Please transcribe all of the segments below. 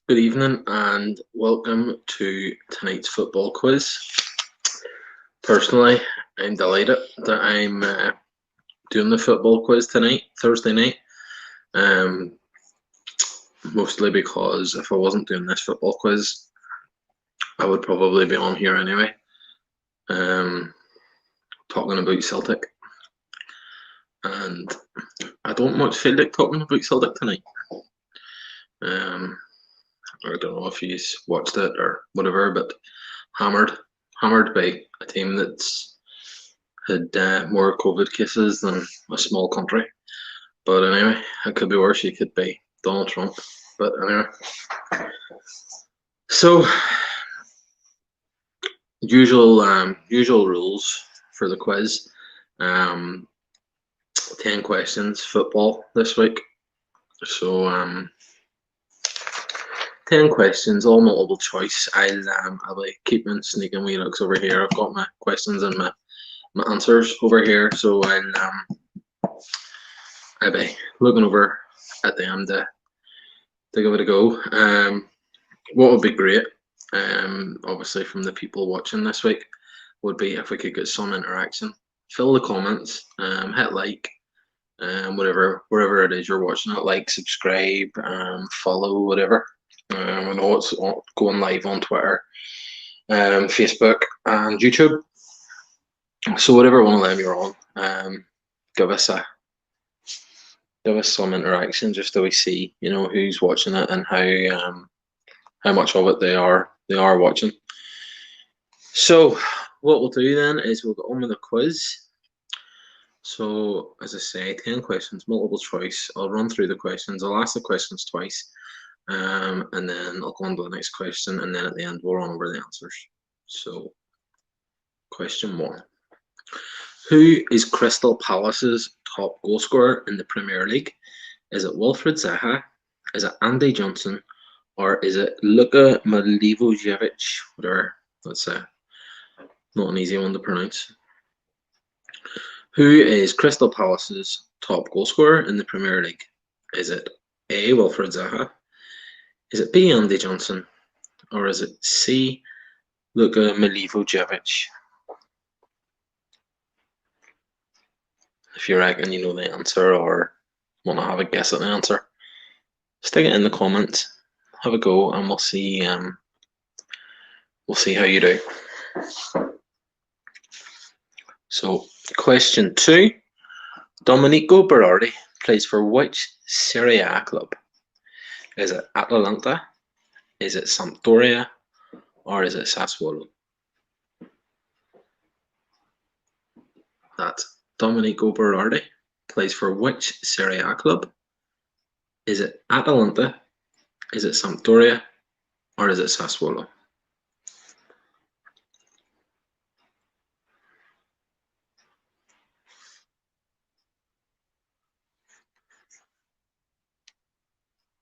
Good evening and welcome to tonight's football quiz. Personally, I'm delighted that I'm doing the football quiz tonight, Thursday night. Mostly because if I wasn't doing this football quiz, I would probably be on here anyway, talking about Celtic. And I don't much feel like talking about Celtic tonight. I don't know if you watched it or whatever, but hammered by a team that's had more COVID cases than a small country. But anyway, it could be worse. You could be Donald Trump. But anyway, so usual rules for the quiz. 10 questions, football this week. So 10 questions, all multiple choice. I'll be keeping sneaking wee looks over here. I've got my questions and my answers over here, so I'll be looking over at the end to give it a go. What would be great, obviously from the people watching this week, would be if we could get some interaction. Fill the comments, hit like, wherever it is you're watching it, like, subscribe, follow, whatever. I know it's going live on Twitter, Facebook, and YouTube. So whatever one of them you're on, give us some interaction just so we see, who's watching it and how much of it they are watching. So what we'll do then is we'll go on with the quiz. So as I say, 10 questions, multiple choice. I'll run through the questions. I'll ask the questions twice, and then I'll go on to the next question, and then at the end we'll run over the answers. So question 1. Who is Crystal Palace's top goal scorer in the Premier League? Is it Wilfried Zaha? Is it Andy Johnson? Or is it Luka Milivojevic? Whatever. That's not an easy one to pronounce. Who is Crystal Palace's top goal scorer in the Premier League? Is it A, Wilfried Zaha? Is it B, Andy Johnson? Or is it C, Luka Milivojevic? If you reckon you know the answer or want to have a guess at the answer, stick it in the comments, have a go, and we'll see how you do. So question 2, Domenico Berardi plays for which Serie A club? Is it Atalanta? Is it Sampdoria? Or is it Sassuolo? That's Domenico Berardi plays for which Serie A club? Is it Atalanta? Is it Sampdoria? Or is it Sassuolo?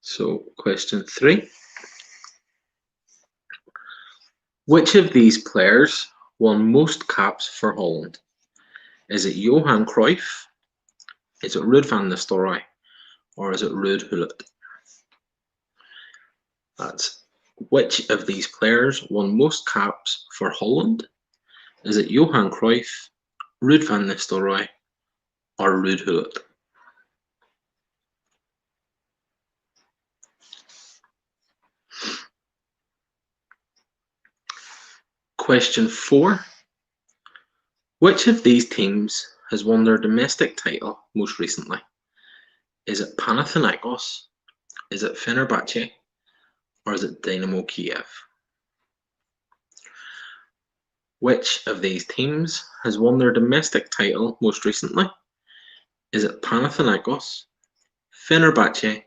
So question 3. Which of these players won most caps for Holland? Is it Johan Cruyff? Is it Ruud van Nistelrooy? Or is it Ruud Gullit? That's which of these players won most caps for Holland? Is it Johan Cruyff, Ruud van Nistelrooy, or Ruud Gullit? Question 4. Which of these teams has won their domestic title most recently? Is it Panathinaikos? Is it Fenerbahce? Or is it Dynamo Kiev? Which of these teams has won their domestic title most recently? Is it Panathinaikos, Fenerbahce,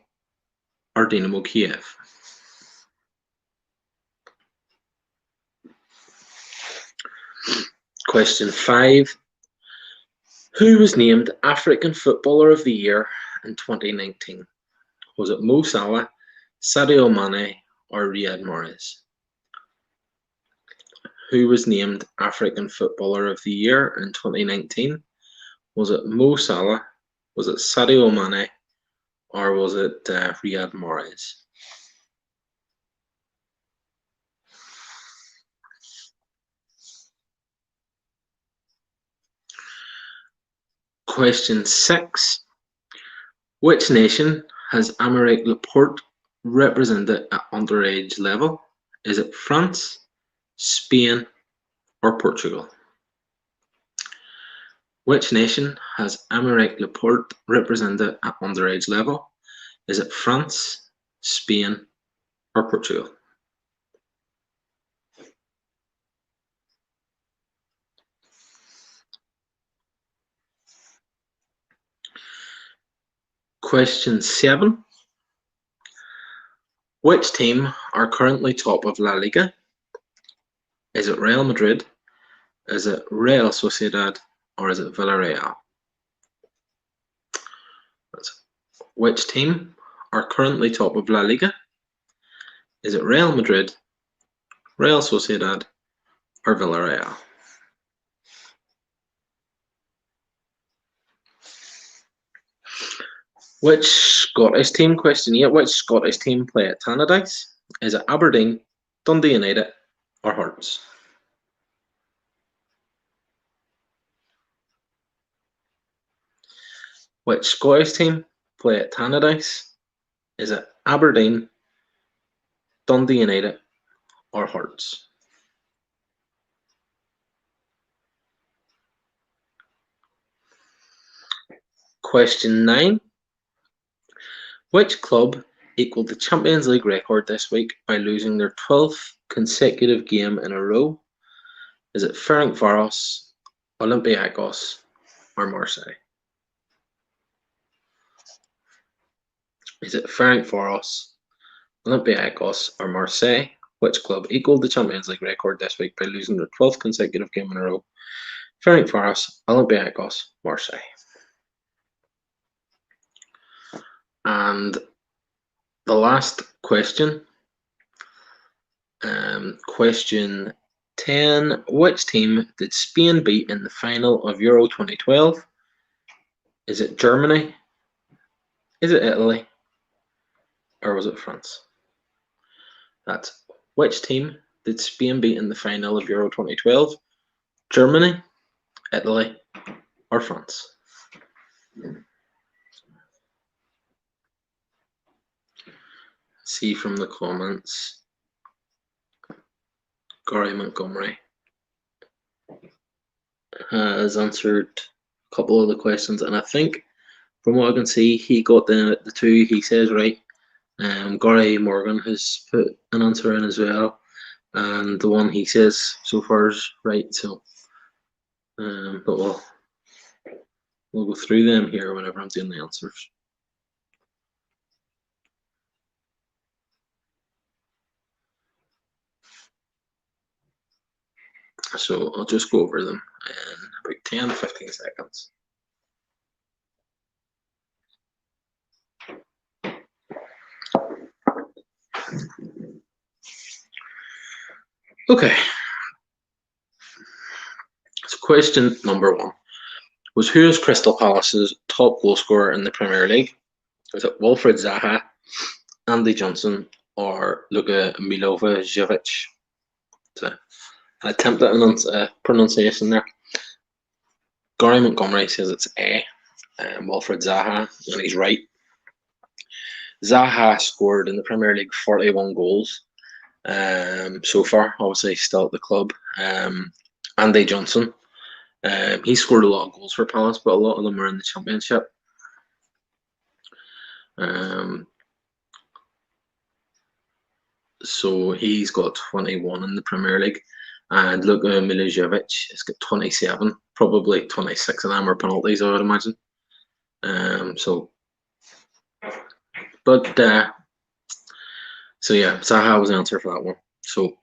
or Dynamo Kiev? Question 5. Who was named African Footballer of the Year in 2019? Was it Mo Salah, Sadio Mane, or Riyad Mahrez? Who was named African Footballer of the Year in 2019? Was it Mo Salah? Was it Sadio Mane? Or was it Riyad Mahrez? Question 6. Which nation has Aymeric Laporte represented at underage level? Is it France, Spain, or Portugal? Which nation has Aymeric Laporte represented at underage level? Is it France, Spain, or Portugal? Question 7. Which team are currently top of La Liga? Is it Real Madrid? Is it Real Sociedad? Or is it Villarreal? Which team are currently top of La Liga? Is it Real Madrid, Real Sociedad, or Villarreal? Which Scottish team, question 8, which Scottish team play at Tannadice? Is it Aberdeen, Dundee United, or Hearts? Which Scottish team play at Tannadice? Is it Aberdeen, Dundee United, or Hearts? Question 9. Which club equalled the Champions League record this week by losing their 12th consecutive game in a row? Is it Ferencváros, Olympiacos, or Marseille? Is it Ferencváros, Olympiacos, or Marseille? Which club equalled the Champions League record this week by losing their 12th consecutive game in a row? Ferencváros, Olympiacos, Marseille. And the last question, question 10. Which team did Spain beat in the final of Euro 2012? Is it Germany? Is it Italy? Or was it France? That's which team did Spain beat in the final of Euro 2012? Germany, Italy, or France? See from the comments, Gary Montgomery has answered a couple of the questions, and I think from what I can see, he got the two he says right. Gary Morgan has put an answer in as well, and the one he says so far is right. So, but we'll go through them here whenever I'm doing the answers. So I'll just go over them in about 10-15 seconds. Okay. So question number 1 was, who is Crystal Palace's top goal scorer in the Premier League? Was it Wilfried Zaha, Andy Johnson, or Luka Milosevic? So I attempt at pronunciation there. Gary Montgomery says it's A, Wilfried Zaha, and he's right. Zaha scored in the Premier League 41 goals so far, obviously still at the club. Andy Johnson, he scored a lot of goals for Palace, but a lot of them are in the Championship. So he's got 21 in the Premier League, and Luka Milosevic has got 27, probably 26 of them are penalties, I would imagine. So yeah, Zaha was the answer for that one. So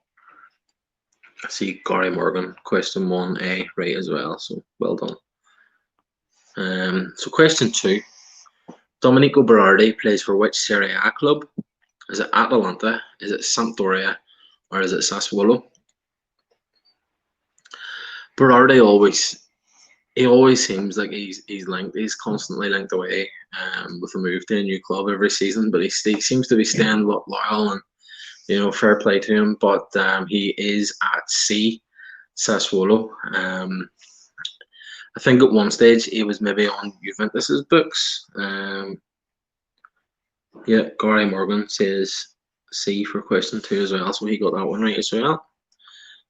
I see Gary Morgan, question 1A, right as well. So well done. So question 2. Domenico Berardi plays for which Serie A club? Is it Atalanta? Is it Sampdoria? Or is it Sassuolo? Berardi always seems like he's constantly linked away with a move to a new club every season, but he seems to be staying loyal, and fair play to him. But he is at Sassuolo, I think at one stage he was maybe on Juventus's books. Yeah, Gary Morgan says C for question 2 as well, so he got that one right as well.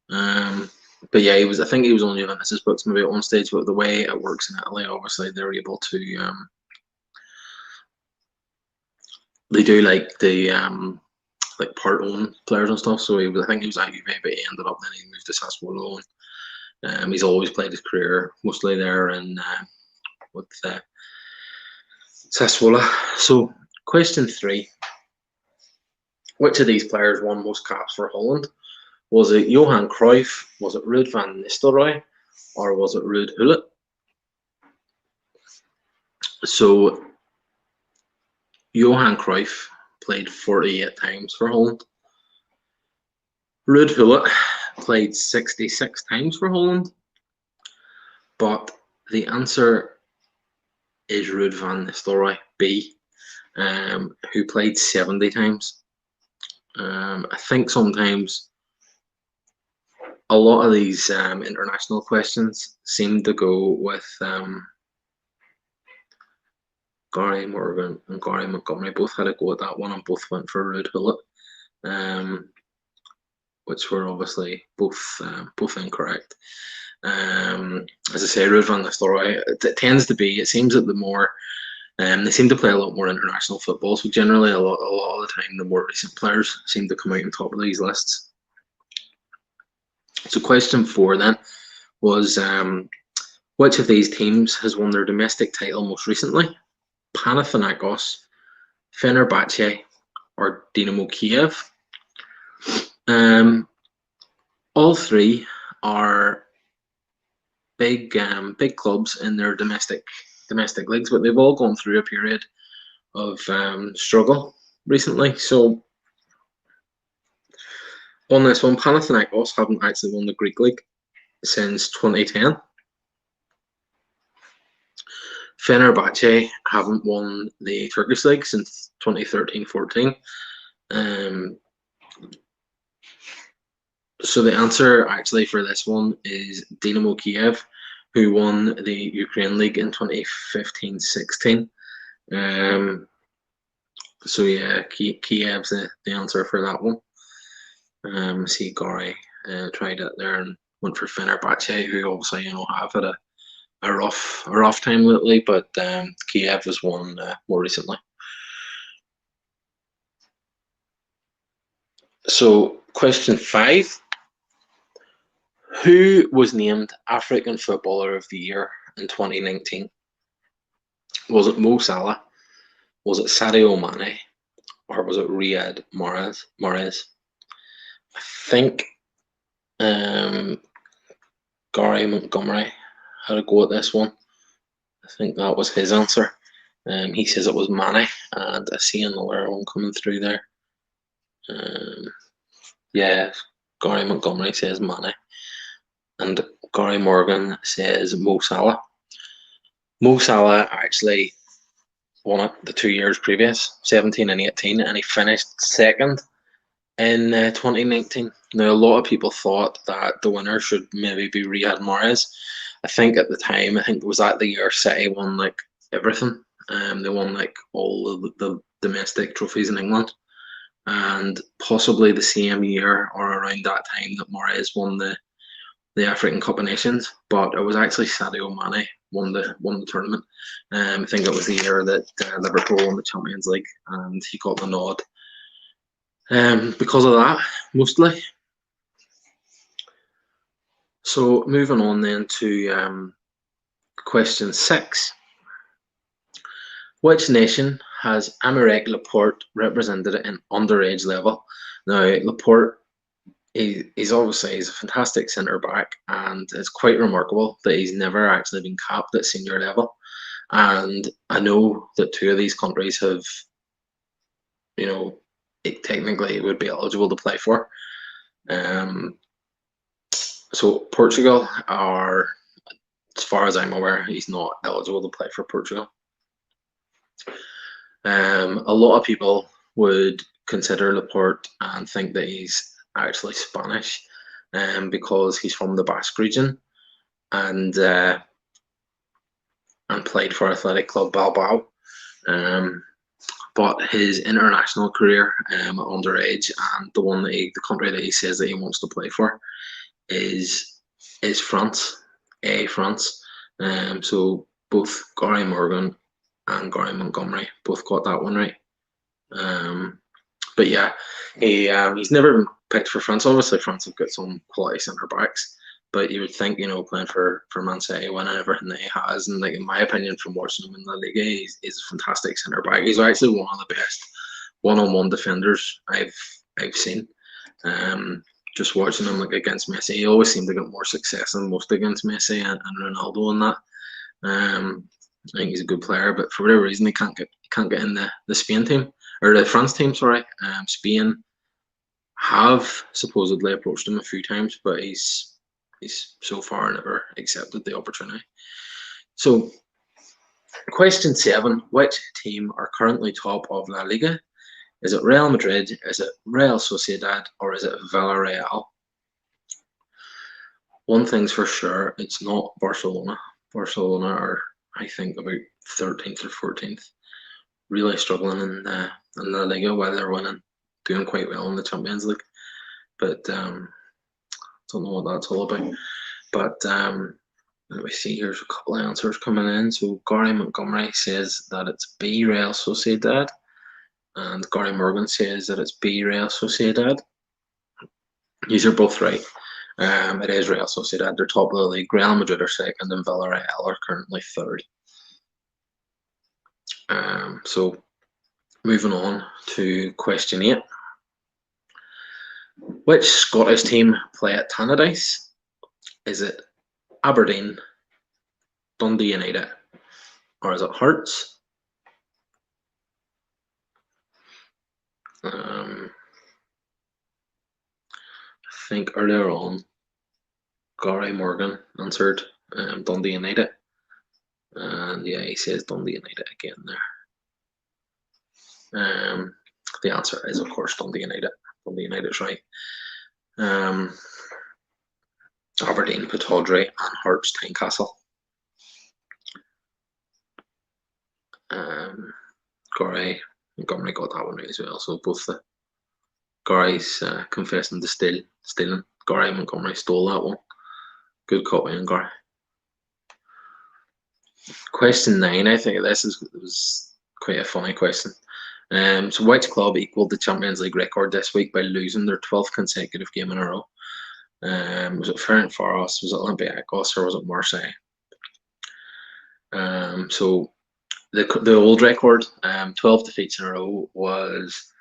But yeah, I think he was on Juventus's books maybe at one stage, but the way it works in Italy, obviously they're able to they do like the like part own players and stuff. So I think he was at Juve, but he ended up then he moved to Sassuolo. And, he's always played his career mostly there and with Sassuolo. So question 3: which of these players won most caps for Holland? Was it Johan Cruyff? Was it Ruud van Nistelrooy? Or was it Ruud Gullit? So Johan Cruyff played 48 times for Holland. Ruud Gullit played 66 times for Holland. But the answer is Ruud van Nistelrooy, B, who played 70 times. I think sometimes a lot of these international questions seem to go with Gary Morgan and Gary Montgomery. Both had a go at that one and both went for Ruud Gullit, which were obviously both incorrect. As I say, Ruud van Nistelrooy, it tends to be, it seems that the more they seem to play a lot more international football, so generally a lot of the time the more recent players seem to come out on top of these lists. So question 4 then was which of these teams has won their domestic title most recently? Panathinaikos, Fenerbahce, or Dynamo Kiev? All three are big clubs in their domestic leagues, but they've all gone through a period of struggle recently. So on this one, Panathinaikos haven't actually won the Greek league since 2010. Fenerbahce haven't won the Turkish league since 2013-14. So the answer actually for this one is Dynamo Kiev, who won the Ukraine league in 2015-16. So yeah, Kiev's the answer for that one. See Gary tried it there and went for Fenerbahce, who obviously have had a rough time lately, but Kiev has won more recently. So question 5: who was named African Footballer of the Year in 2019? Was it Mo Salah? Was it Sadio Mane? Or was it Riyad Mahrez? I think Gary Montgomery had a go at this one. I think that was his answer. He says it was Mane, and I see another one coming through there. Yeah, Gary Montgomery says Mane, and Gary Morgan says Mo Salah. Mo Salah actually won it the 2 years previous, 17 and 18, and he finished second in 2019. Now, a lot of people thought that the winner should maybe be Riyad Mahrez. I think at the time, it was that the year City won like everything. They won like all of the domestic trophies in England, and possibly the same year or around that time that Mahrez won the African Cup of Nations. But it was actually Sadio Mane won the tournament. I think it was the year that Liverpool won the Champions League, and he got the nod because of that, mostly. So moving on then to question 6. Which nation has Aymeric Laporte represented in underage level? Now, Laporte, he's a fantastic centre back, and it's quite remarkable that he's never actually been capped at senior level. And I know that 2 of these countries have, technically would be eligible to play for. So Portugal are, as far as I'm aware, he's not eligible to play for Portugal. A lot of people would consider Laporte and think that he's actually Spanish, because he's from the Basque region, and and played for Athletic Club Bilbao. But his international career underage, and the country that he says that he wants to play for is France, France. So both Gary Morgan and Gary Montgomery both got that one right. But yeah, he's never been picked for France. Obviously, France have got some quality centre backs, but you would think, playing for Man City, winning everything that he has, and like in my opinion, from watching him in La Liga, he's a fantastic centre back. He's actually one of the best one-on-one defenders I've seen. Just watching him like against Messi, he always seemed to get more success than most against Messi and Ronaldo and that. I think he's a good player, but for whatever reason, he can't get in the Spain team or the France team. Sorry, Spain have supposedly approached him a few times, but he's so far never accepted the opportunity. So, question 7: which team are currently top of La Liga? Is it Real Madrid? Is it Real Sociedad? Or is it Villarreal? One thing's for sure, it's not Barcelona. Barcelona are, I think, about 13th or 14th. Really struggling in La Liga while they're winning, doing quite well in the Champions League. But don't know what that's all about. But let me see, here's a couple of answers coming in. So Gary Montgomery says that it's B, Real Sociedad. And Gary Morgan says that it's B, Real Sociedad. These are both right. It is Real Sociedad. They're top of the league. Real Madrid are second, and Villarreal are currently third. So moving on to question 8. Which Scottish team play at Tannadice? Is it Aberdeen, Dundee United, or is it Hearts? I think earlier on, Gary Morgan answered Dundee United, and yeah, he says Dundee United again there. The answer is, of course, Dundee United. Dundee United's right. Aberdeen, Pittodrie, and Hearts, Tynecastle. Gary Montgomery got that one right as well. So both the Gary's confessing to stealing. Gary Montgomery stole that one. Good copy on Gary. Question 9. I think this was quite a funny question. So which club equalled the Champions League record this week by losing their 12th consecutive game in a row? Was it Ferencváros, was it Olympiacos, or was it Marseille? So the old record, 12 defeats in a row, was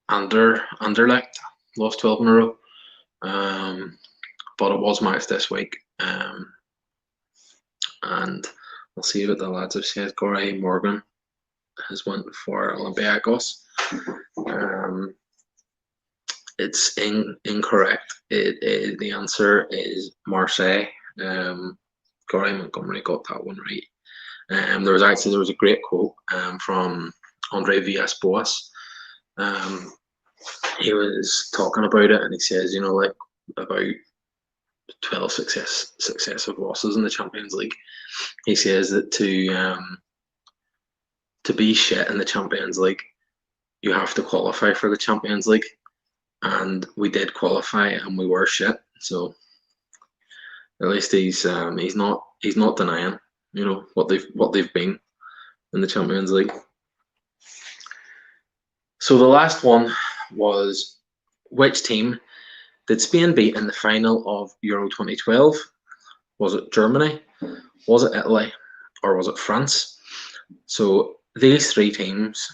Anderlecht, lost 12 in a row. But it was matched this week. And we'll see what the lads have said. Gary Morgan has went for Olympiacos. It's incorrect. The answer is Marseille. Gary Montgomery got that one right. There was a great quote from Andre Villas-Boas. He was talking about it, and he says, like about 12 successive losses in the Champions League. He says that to be shit in the Champions League, you have to qualify for the Champions League, and we did qualify, and we were shit. So at least he's not denying, what they've been in the Champions League. So the last one was, which team did Spain beat in the final of Euro 2012? Was it Germany? Was it Italy? Or was it France? So these 3 teams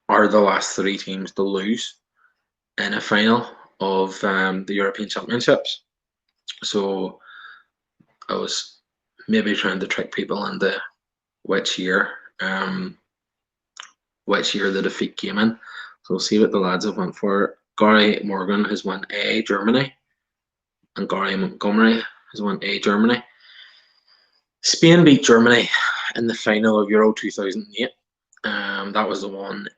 are the last 3 teams to lose in a final of the European Championships. So I was maybe trying to trick people into which year the defeat came in. So we'll see what the lads have went for. Gary Morgan has won A, Germany, and Gary Montgomery has won A, Germany. Spain beat Germany in the final of Euro 2008. That was the one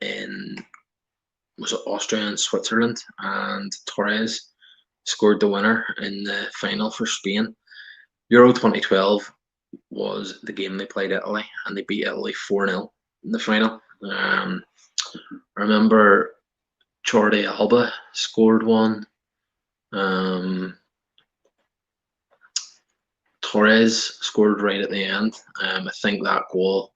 was it Austria and Switzerland, and Torres scored the winner in the final for Spain. Euro 2012 was the game they played Italy, and they beat Italy 4-0 in the final. I remember Jordi Alba scored one. Torres scored right at the end. I think that goal,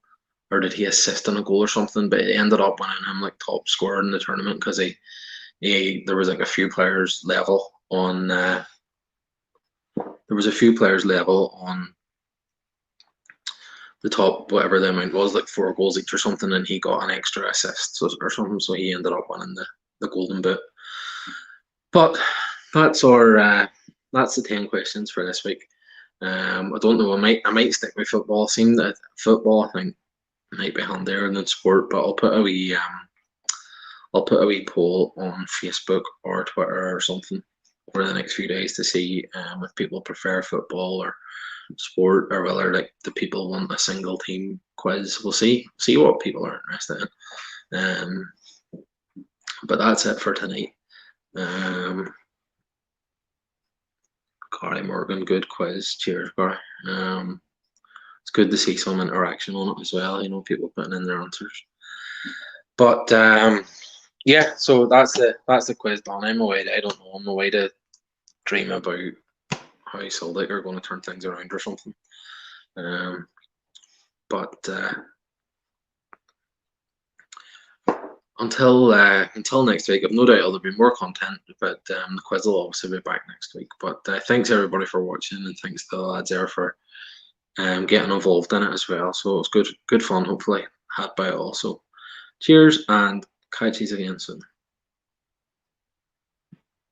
or did he assist on a goal or something? But it ended up winning him like top scorer in the tournament because there was like a few players level on. There was a few players level on the top, whatever the amount was, like 4 goals each or something, and he got an extra assist or something, so he ended up winning the golden boot. But that's that's the 10 questions for this week. I don't know. I might stick with football. Seem that football, I think, might be handier than sport. But I'll put a wee poll on Facebook or Twitter or something over the next few days to see if people prefer football or sport, or whether like the people want a single team quiz. We'll see what people are interested in. But that's it for tonight. Gary Morgan, good quiz. Cheers, Gary. It's good to see some interaction on it as well. You know, people putting in their answers. But yeah, so that's the quiz done. I'm away. I don't know. I'm away to dream about how Celtic are going to turn things around or something. But until next week, I've no doubt there'll be more content. But the quiz will obviously be back next week. But thanks everybody for watching, and thanks to the lads there for getting involved in it as well. So it was good fun. Hopefully had by all. So cheers, and catch you again soon.